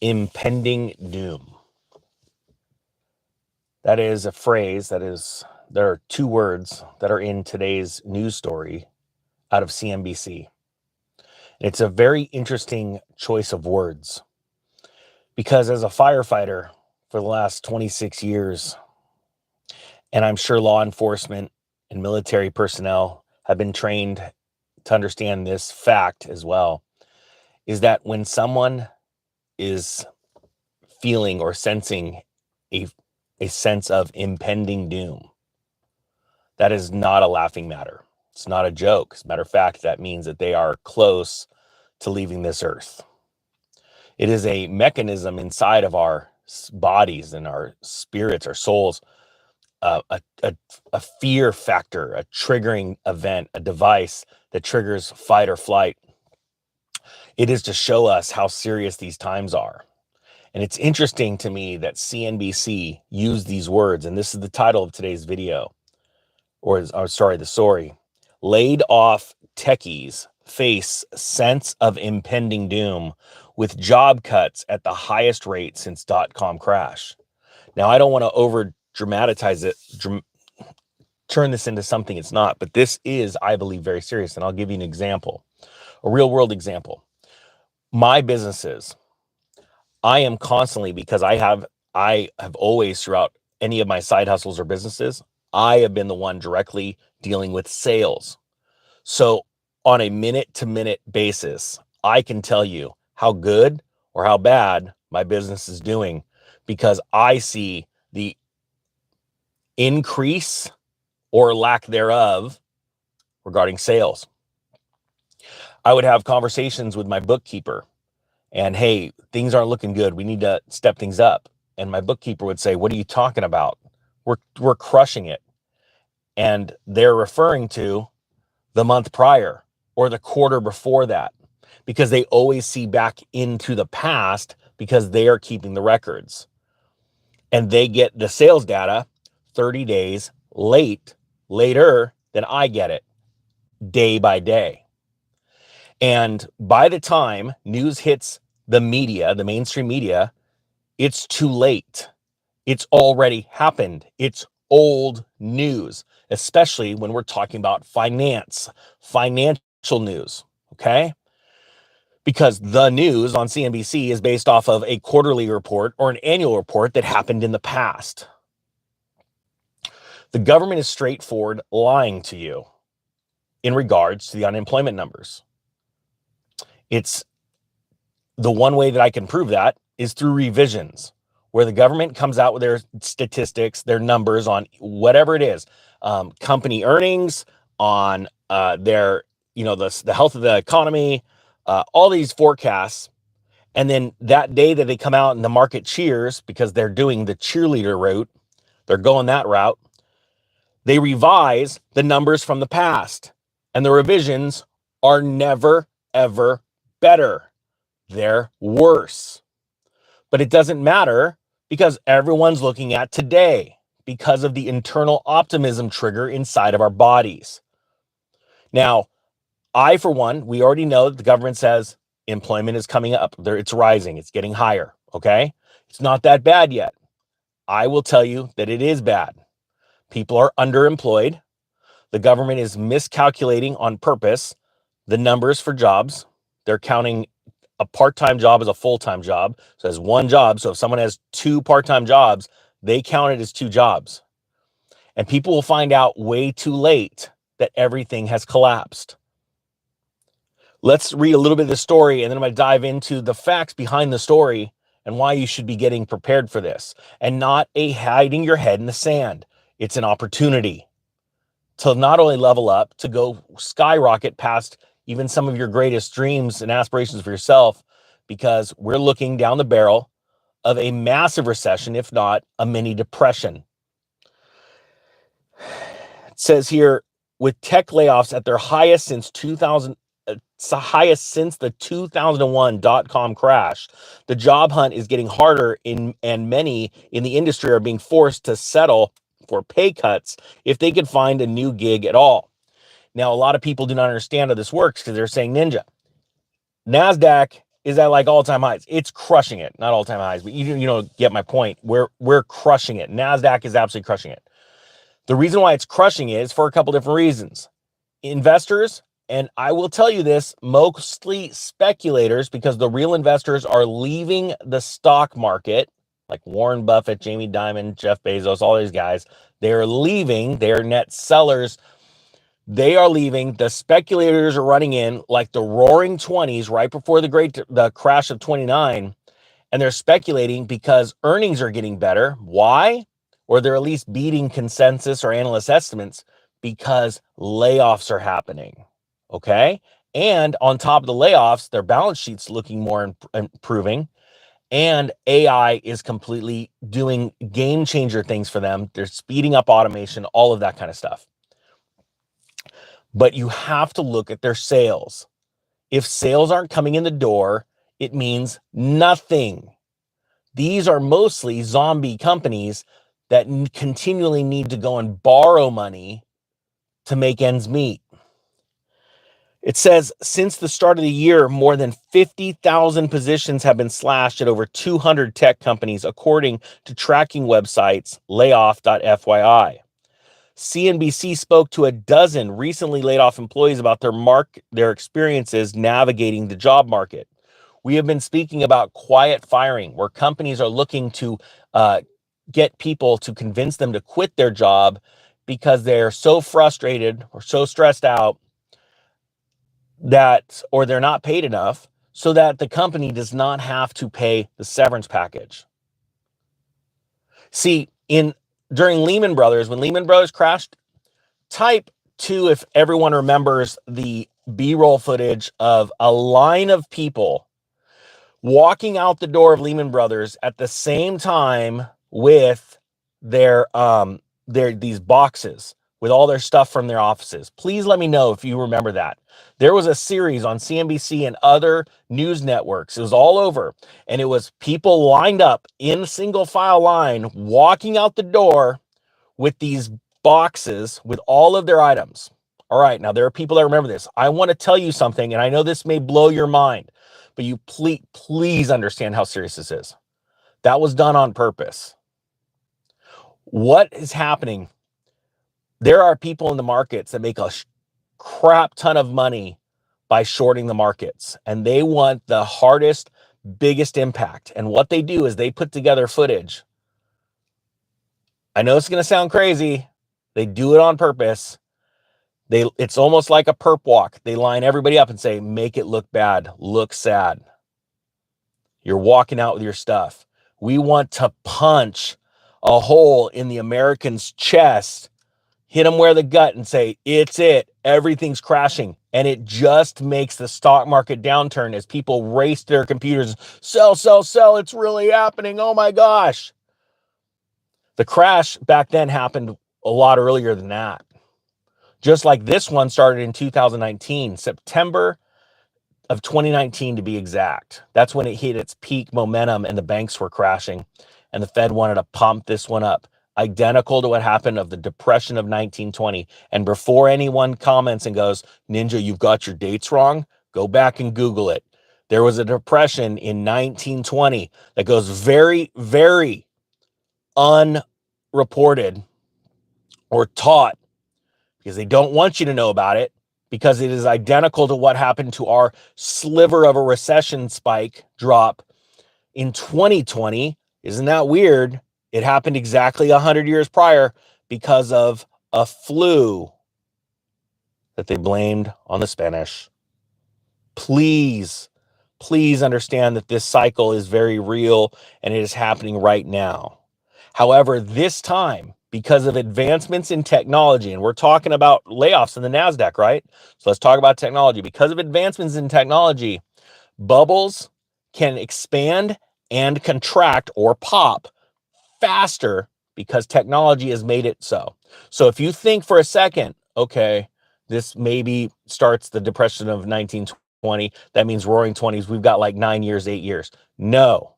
Impending doom. That is a phrase there are two words that are in today's news story out of CNBC. It's a very interesting choice of words because as a firefighter for the last 26 years, and I'm sure law enforcement and military personnel have been trained to understand this fact as well, is that when someone is feeling or sensing a, a sense of impending doom, that is not a laughing matter. It's not a joke. As a matter of fact, that means that they are close to leaving this earth. It is a mechanism inside of our bodies and our spirits, our souls, a fear factor, a triggering event, a device that triggers fight or flight. It is to show us how serious these times are. And it's interesting to me that CNBC used these words, and this is the title of today's video, the story. Laid off techies face sense of impending doom with job cuts at the highest rate since .com crash. Now, I don't want to over dramatize it, turn this into something it's not, but this is, I believe, very serious. And I'll give you an example, a real world example. My businesses, I am constantly, because I have always throughout any of my side hustles or businesses, I have been the one directly dealing with sales. So on a minute to minute basis, I can tell you how good or how bad my business is doing because I see the increase or lack thereof regarding sales. I would have conversations with my bookkeeper and, hey, things aren't looking good. We need to step things up. And my bookkeeper would say, what are you talking about? We're crushing it. And they're referring to the month prior or the quarter before that because they always see back into the past because they are keeping the records. And they get the sales data 30 days later than I get it, day by day. And by the time news hits the media, the mainstream media, it's too late. It's already happened. It's old news, especially when we're talking about financial news, okay? Because the news on CNBC is based off of a quarterly report or an annual report that happened in the past. The government is straightforward lying to you in regards to the unemployment numbers. It's the one way that I can prove that is through revisions, where the government comes out with their statistics, their numbers on whatever it is, company earnings, on their, the health of the economy, all these forecasts. And then that day that they come out and the market cheers because they're doing the cheerleader route, they're going that route, they revise the numbers from the past. And the revisions are never, ever better. They're worse. But it doesn't matter because everyone's looking at today because of the internal optimism trigger inside of our bodies. Now, for one, we already know that the government says employment is coming up. It's rising. It's getting higher. Okay. It's not that bad yet. I will tell you that it is bad. People are underemployed. The government is miscalculating on purpose the numbers for jobs. They're counting a part-time job as a full-time job. So as one job. So if someone has two part-time jobs, they count it as two jobs. And people will find out way too late that everything has collapsed. Let's read a little bit of the story, and then I'm going to dive into the facts behind the story and why you should be getting prepared for this and not hiding your head in the sand. It's an opportunity to not only level up, to go skyrocket past even some of your greatest dreams and aspirations for yourself, because we're looking down the barrel of a massive recession, if not a mini depression. It says here, with tech layoffs at their highest since 2000, it's the highest since the 2001 .com crash. The job hunt is getting harder and many in the industry are being forced to settle for pay cuts if they can find a new gig at all. Now, a lot of people do not understand how this works because they're saying, Ninja, NASDAQ is at like all-time highs. It's crushing it. Not all-time highs, but you know, get my point. We're crushing it. NASDAQ is absolutely crushing it. The reason why it's crushing it is for a couple different reasons. Investors, and I will tell you this, mostly speculators, because the real investors are leaving the stock market, like Warren Buffett, Jamie Dimon, Jeff Bezos, all these guys. They're leaving. They're net sellers. They are leaving. The speculators are running in like the roaring 20s right before the crash of 29, and they're speculating because earnings are getting better. Why? Or they're at least beating consensus or analyst estimates because layoffs are happening. Okay? And on top of the layoffs, their balance sheet's looking more improving, and AI is completely doing game changer things for them. They're speeding up automation, all of that kind of stuff. But you have to look at their sales. If sales aren't coming in the door, it means nothing. These are mostly zombie companies that continually need to go and borrow money to make ends meet. It says since the start of the year, more than 50,000 positions have been slashed at over 200 tech companies, according to tracking websites layoff.fyi. CNBC spoke to a dozen recently laid off employees about their experiences navigating the job market. We have been speaking about quiet firing, where companies are looking to get people to convince them to quit their job because they're so frustrated or so stressed out or they're not paid enough, so that the company does not have to pay the severance package. See, during Lehman Brothers, when Lehman Brothers crashed, type 2 if everyone remembers the B-roll footage of a line of people walking out the door of Lehman Brothers at the same time with these boxes with all their stuff from their offices. Please let me know if you remember that. There was a series on CNBC and other news networks. It was all over, and it was people lined up in single file line walking out the door with these boxes with all of their items. All right, now there are people that remember this. I want to tell you something, and I know this may blow your mind, but you please understand how serious this is. That was done on purpose. What is happening? There are people in the markets that make a crap ton of money by shorting the markets, and they want the hardest, biggest impact. And what they do is they put together footage. I know it's going to sound crazy. They do it on purpose. It's almost like a perp walk. They line everybody up and say, make it look bad, look sad. You're walking out with your stuff. We want to punch a hole in the American's chest, hit them where the gut and say, it's it. Everything's crashing. And it just makes the stock market downturn as people race to their computers. Sell, sell, sell. It's really happening. Oh my gosh. The crash back then happened a lot earlier than that. Just like this one started in 2019, September of 2019 to be exact. That's when it hit its peak momentum and the banks were crashing, and the Fed wanted to pump this one up. Identical to what happened of the depression of 1920. And before anyone comments and goes, Ninja, you've got your dates wrong, go back and Google it. There was a depression in 1920 that goes very, very unreported or taught, because they don't want you to know about it, because it is identical to what happened to our sliver of a recession spike drop in 2020. Isn't that weird? It happened exactly 100 years prior because of a flu that they blamed on the Spanish. Please understand that this cycle is very real and it is happening right now. However, this time, because of advancements in technology, and we're talking about layoffs in the NASDAQ, right? So let's talk about technology. Because of advancements in technology, bubbles can expand and contract or pop faster because technology has made it so. So if you think for a second, okay, this maybe starts the depression of 1920, that means roaring 20s, we've got like 9 years, 8 years. No.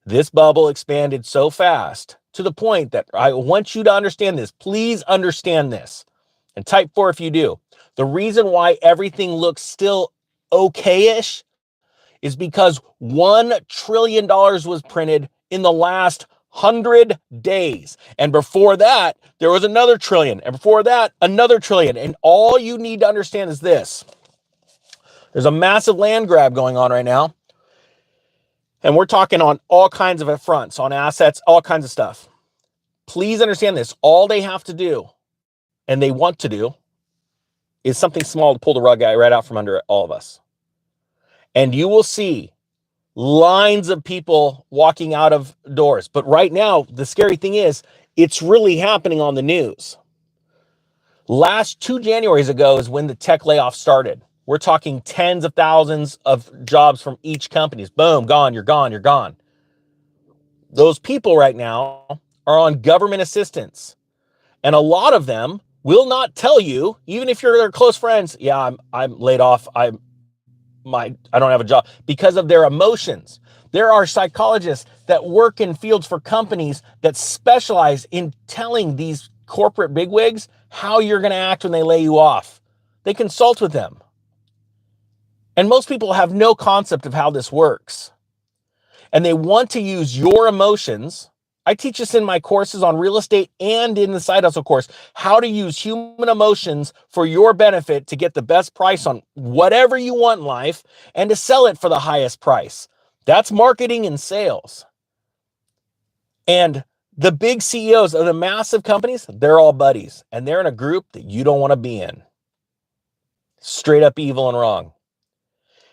This bubble expanded so fast to the point that I want you to understand this. Please understand this. And type 4 if you do. The reason why everything looks still okay-ish is because $1 trillion was printed in the last 100 days. And before that, there was another trillion. And before that, another trillion. And all you need to understand is this. There's a massive land grab going on right now. And we're talking on all kinds of fronts, on assets, all kinds of stuff. Please understand this. All they have to do, and they want to do, is something small to pull the rug right out from under all of us. And you will see lines of people walking out of doors. But right now, the scary thing is, it's really happening on the news. Last 2 Januaries ago is when the tech layoff started. We're talking tens of thousands of jobs from each company. Boom, gone, you're gone, you're gone. Those people right now are on government assistance. And a lot of them will not tell you, even if you're their close friends, yeah, I'm laid off. I don't have a job, because of their emotions. There are psychologists that work in fields for companies that specialize in telling these corporate bigwigs how you're going to act when they lay you off. They consult with them. And most people have no concept of how this works. And they want to use your emotions. I teach this in my courses on real estate and in the side hustle course, how to use human emotions for your benefit to get the best price on whatever you want in life and to sell it for the highest price. That's marketing and sales. And the big CEOs of the massive companies, they're all buddies, and they're in a group that you don't want to be in. Straight up evil and wrong.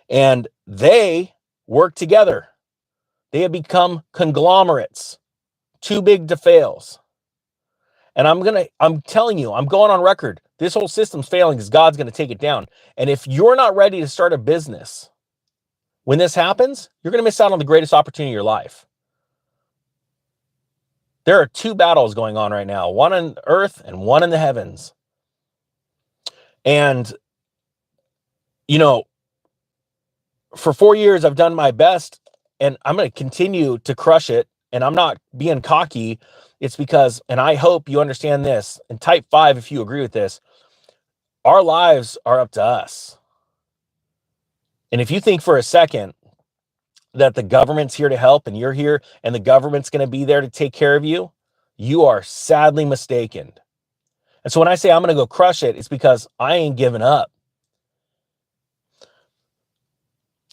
And they work together. They have become conglomerates, too big to fail. And I'm telling you, I'm going on record. This whole system's failing because God's going to take it down. And if you're not ready to start a business, when this happens, you're going to miss out on the greatest opportunity of your life. There are 2 battles going on right now, one on earth and one in the heavens. And, for 4 years, I've done my best, and I'm going to continue to crush it. And I'm not being cocky. It's because, and I hope you understand this, and type 5 if you agree with this, our lives are up to us. And if you think for a second that the government's here to help and you're here and the government's going to be there to take care of you, you are sadly mistaken. And so when I say I'm going to go crush it, it's because I ain't giving up. It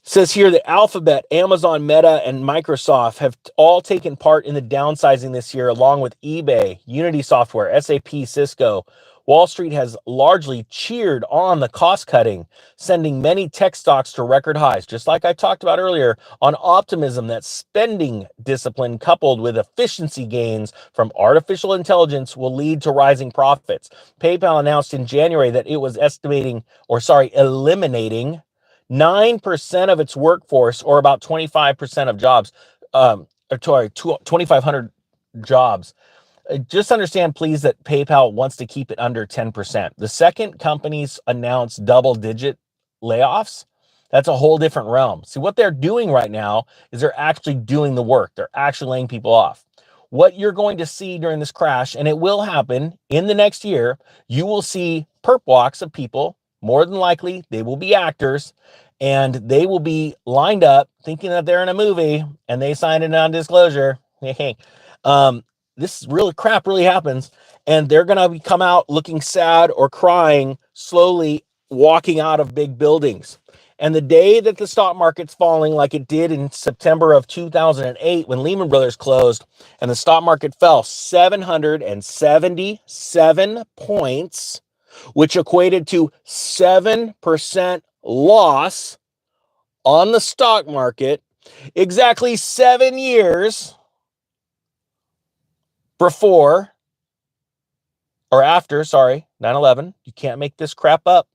says here that Alphabet, Amazon, Meta, and Microsoft have all taken part in the downsizing this year, along with eBay, Unity Software, SAP, Cisco. Wall Street has largely cheered on the cost cutting, sending many tech stocks to record highs, just like I talked about earlier, on optimism that spending discipline coupled with efficiency gains from artificial intelligence will lead to rising profits. PayPal announced in January that it was eliminating 9% of its workforce, or about 25% of jobs, 2,500 jobs. Just understand, please, that PayPal wants to keep it under 10%. The second companies announce double-digit layoffs, that's a whole different realm. See, what they're doing right now is they're actually doing the work. They're actually laying people off. What you're going to see during this crash, and it will happen in the next year, you will see perp walks of people. More than likely, they will be actors, and they will be lined up thinking that they're in a movie, and they signed a non-disclosure. This real crap really happens, and they're going to come out looking sad or crying, slowly walking out of big buildings. And the day that the stock market's falling like it did in September of 2008 when Lehman Brothers closed and the stock market fell 777 points, which equated to 7% loss on the stock market, exactly 7 years before or after, 9/11. You can't make this crap up.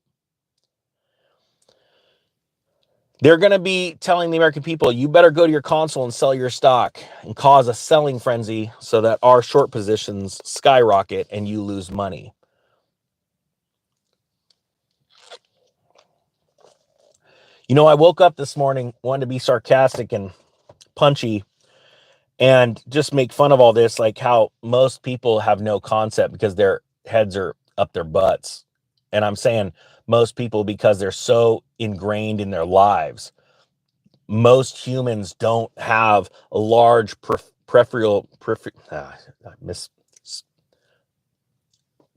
They're going to be telling the American people, you better go to your console and sell your stock and cause a selling frenzy so that our short positions skyrocket and you lose money. I woke up this morning, wanted to be sarcastic and punchy and just make fun of all this, like how most people have no concept because their heads are up their butts. And I'm saying most people because they're so ingrained in their lives. most humans don't have a large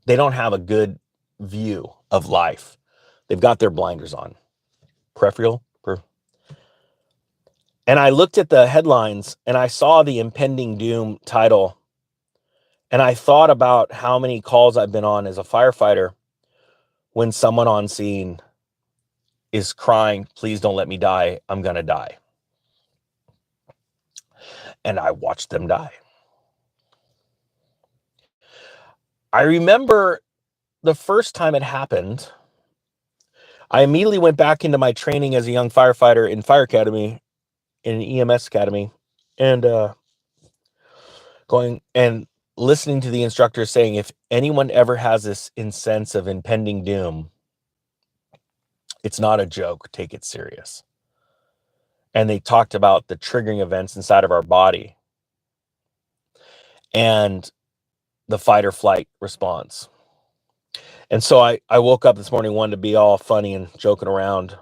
they don't have a good view of life. They've got their blinders on. And I looked at the headlines and I saw the impending doom title. And I thought about how many calls I've been on as a firefighter when someone on scene is crying, please don't let me die, I'm gonna die. And I watched them die. I remember the first time it happened, I immediately went back into my training as a young firefighter in fire academy, in an EMS academy, and going and listening to the instructor saying, if anyone ever has this sense of impending doom, it's not a joke, take it serious. And they talked about the triggering events inside of our body and the fight or flight response. And so I woke up this morning, wanted to be all funny and joking around,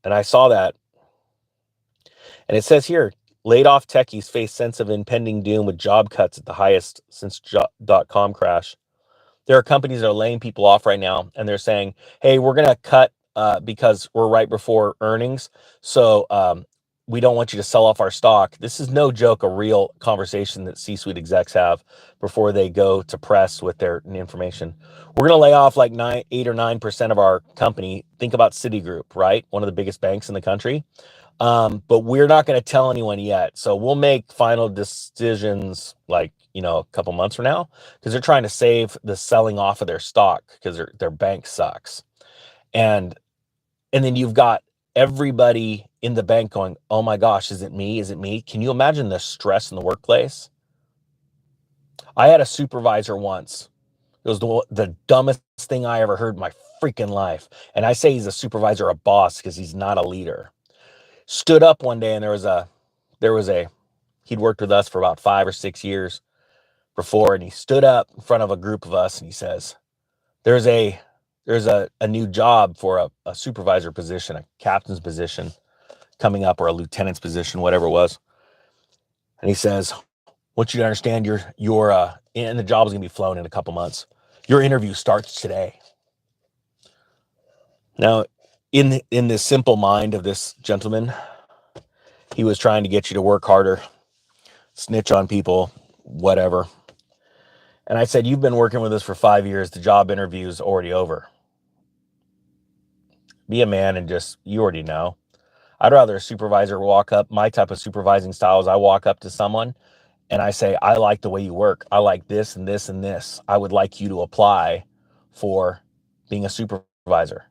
and I saw that. And it says here, laid off techies face sense of impending doom with job cuts at the highest since .com crash. There are companies that are laying people off right now, and they're saying, hey, we're going to cut because we're right before earnings. So we don't want you to sell off our stock. This is no joke, a real conversation that C-suite execs have before they go to press with their information. We're going to lay off like 8 or 9% of our company. Think about Citigroup, right? One of the biggest banks in the country. But we're not going to tell anyone yet. So we'll make final decisions like, a couple months from now, because they're trying to save the selling off of their stock because their bank sucks. And then you've got everybody in the bank going, oh my gosh, is it me? Is it me? Can you imagine the stress in the workplace? I had a supervisor once. It was the dumbest thing I ever heard in my freaking life. And I say he's a supervisor, a boss, because he's not a leader. Stood up one day and he'd worked with us for about 5 or 6 years before, and he stood up in front of a group of us and he says, there's a new job for a supervisor position, a captain's position coming up, or a lieutenant's position, whatever it was. And he says, I want you to understand and the job is going to be flown in a couple months. Your interview starts today. Now, in the simple mind of this gentleman, he was trying to get you to work harder, snitch on people, whatever. And I said, you've been working with us for 5 years. The job interview is already over. Be a man and you already know. I'd rather a supervisor walk up. My type of supervising style is I walk up to someone and I say, I like the way you work. I like this and this and this. I would like you to apply for being a supervisor.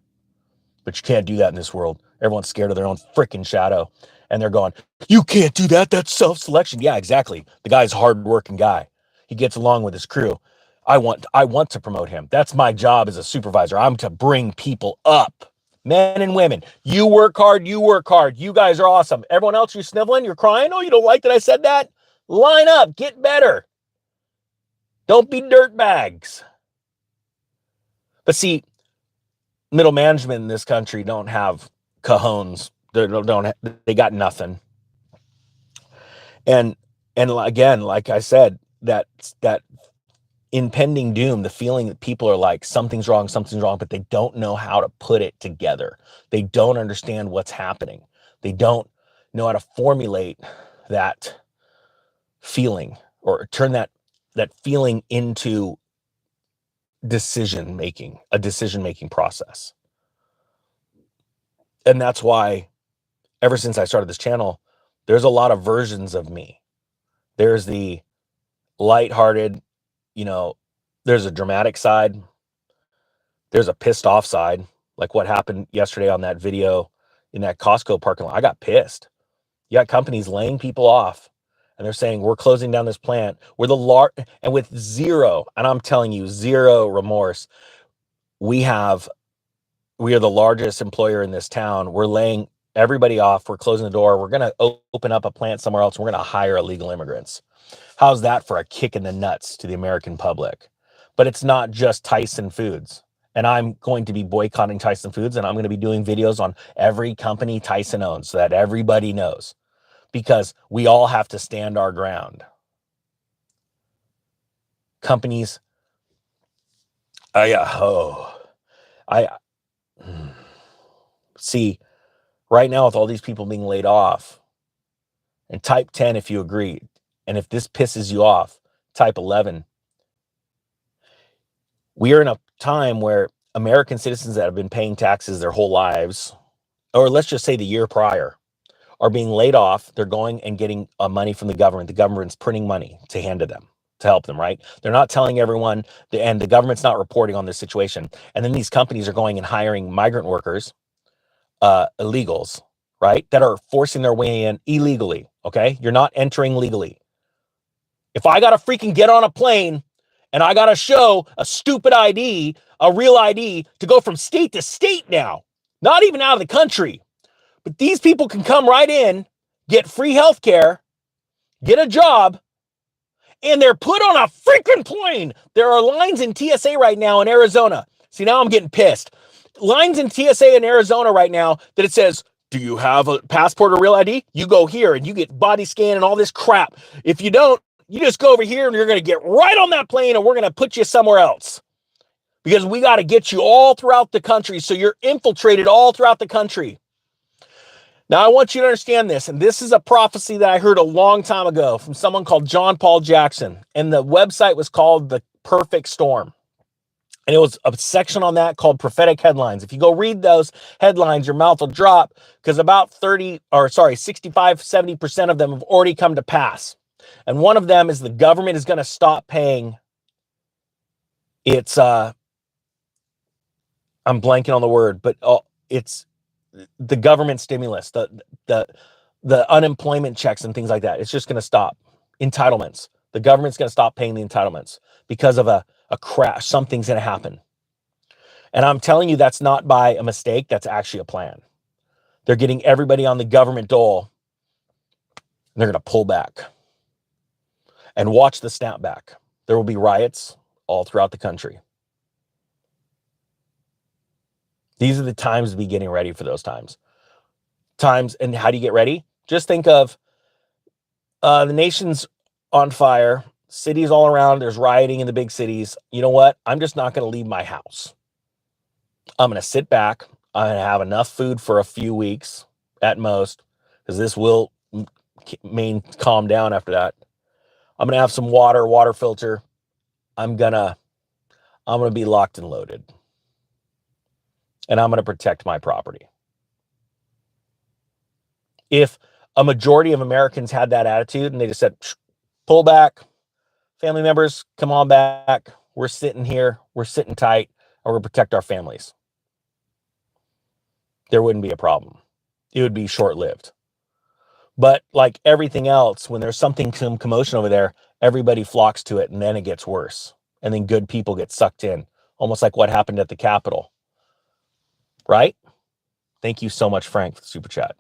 But you can't do that in this world. Everyone's scared of their own freaking shadow. And they're going, you can't do that. That's self-selection. Yeah, exactly. The guy's a hard-working guy. He gets along with his crew. I want to promote him. That's my job as a supervisor. I'm to bring people up. Men and women, you work hard. You guys are awesome. Everyone else, you're sniveling, you're crying. Oh, you don't like that I said that? Line up, get better. Don't be dirtbags. But see, middle management in this country don't have cajones. They got nothing. And again, like I said, that impending doom, the feeling that people are like, something's wrong, but they don't know how to put it together. They don't understand what's happening. They don't know how to formulate that feeling or turn that feeling into a decision making process. And that's why ever since I started this channel, there's a lot of versions of me. There's the lighthearted, there's a dramatic side. There's a pissed off side, like what happened yesterday on that video in that Costco parking lot. I got pissed. You got companies laying people off and they're saying, we're closing down this plant. We're and with zero, and I'm telling you, zero remorse. We are the largest employer in this town. We're laying everybody off. We're closing the door. We're going to open up a plant somewhere else. We're going to hire illegal immigrants. How's that for a kick in the nuts to the American public? But it's not just Tyson Foods. And I'm going to be boycotting Tyson Foods, and I'm going to be doing videos on every company Tyson owns so that everybody knows, because we all have to stand our ground. Companies, see, right now with all these people being laid off, and type 10 if you agree, and if this pisses you off, type 11. We are in a time where American citizens that have been paying taxes their whole lives, or let's just say the year prior, are being laid off. They're going and getting money from the government. The government's printing money to hand to them to help them, right? They're not telling everyone, and the government's not reporting on this situation. And then these companies are going and hiring migrant workers, illegals, right? That are forcing their way in illegally, okay? You're not entering legally. If I got to freaking get on a plane and I got to show a stupid ID, a real ID, to go from state to state now, not even out of the country, but these people can come right in, get free health care, get a job, and they're put on a freaking plane. There are lines in TSA right now in Arizona. See, now I'm getting pissed. Lines in TSA in Arizona right now that it says, do you have a passport or real ID? You go here and you get body scan and all this crap. If you don't, you just go over here and you're going to get right on that plane and we're going to put you somewhere else, because we got to get you all throughout the country so you're infiltrated all throughout the country. Now, I want you to understand this, and this is a prophecy that I heard a long time ago from someone called John Paul Jackson, and the website was called The Perfect Storm. And it was a section on that called Prophetic Headlines. If you go read those headlines, your mouth will drop, because about 65, 70% of them have already come to pass. And one of them is the government is going to stop paying its, I'm blanking on the word, but it's the government stimulus, the unemployment checks and things like that. It's just going to stop. Entitlements. The government's going to stop paying the entitlements because of a crash. Something's going to happen. And I'm telling you, that's not by a mistake. That's actually a plan. They're getting everybody on the government dole. And they're going to pull back. And watch the snapback. There will be riots all throughout the country. These are the times to be getting ready for those times. And how do you get ready? Just think of the nation's on fire, cities all around, there's rioting in the big cities. You know what? I'm just not going to leave my house. I'm going to sit back. I'm going to have enough food for a few weeks at most, because this will calm down after that. I'm going to have some water filter. I'm going to be locked and loaded. And I'm going to protect my property. If a majority of Americans had that attitude and they just said, pull back, family members, come on back. We're sitting here. We're sitting tight, and we're going to protect our families, there wouldn't be a problem. It would be short-lived. But like everything else, when there's some commotion over there, everybody flocks to it, and then it gets worse. And then good people get sucked in, almost like what happened at the Capitol. Right? Thank you so much, Frank, for the super chat.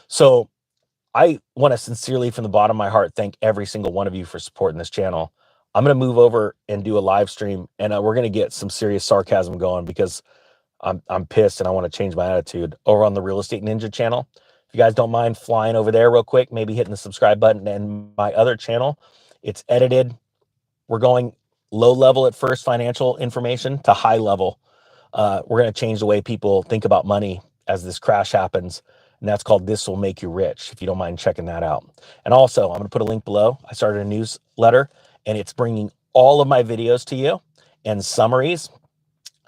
So I want to sincerely, from the bottom of my heart, thank every single one of you for supporting this channel. I'm going to move over and do a live stream, and we're going to get some serious sarcasm going, because I'm pissed and I want to change my attitude, over on the Real Estate Ninja channel. If you guys don't mind flying over there real quick, maybe hitting the subscribe button. And my other channel, it's edited. We're going low level at first, financial information, to high level. We're going to change the way people think about money as this crash happens. And that's called This Will Make You Rich, if you don't mind checking that out. And also, I'm going to put a link below. I started a newsletter, and it's bringing all of my videos to you and summaries.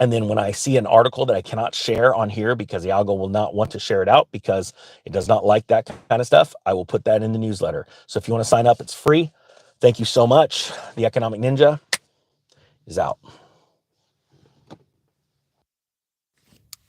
And then when I see an article that I cannot share on here because the algo will not want to share it out because it does not like that kind of stuff, I will put that in the newsletter. So if you want to sign up, it's free. Thank you so much. The Economic Ninja is out.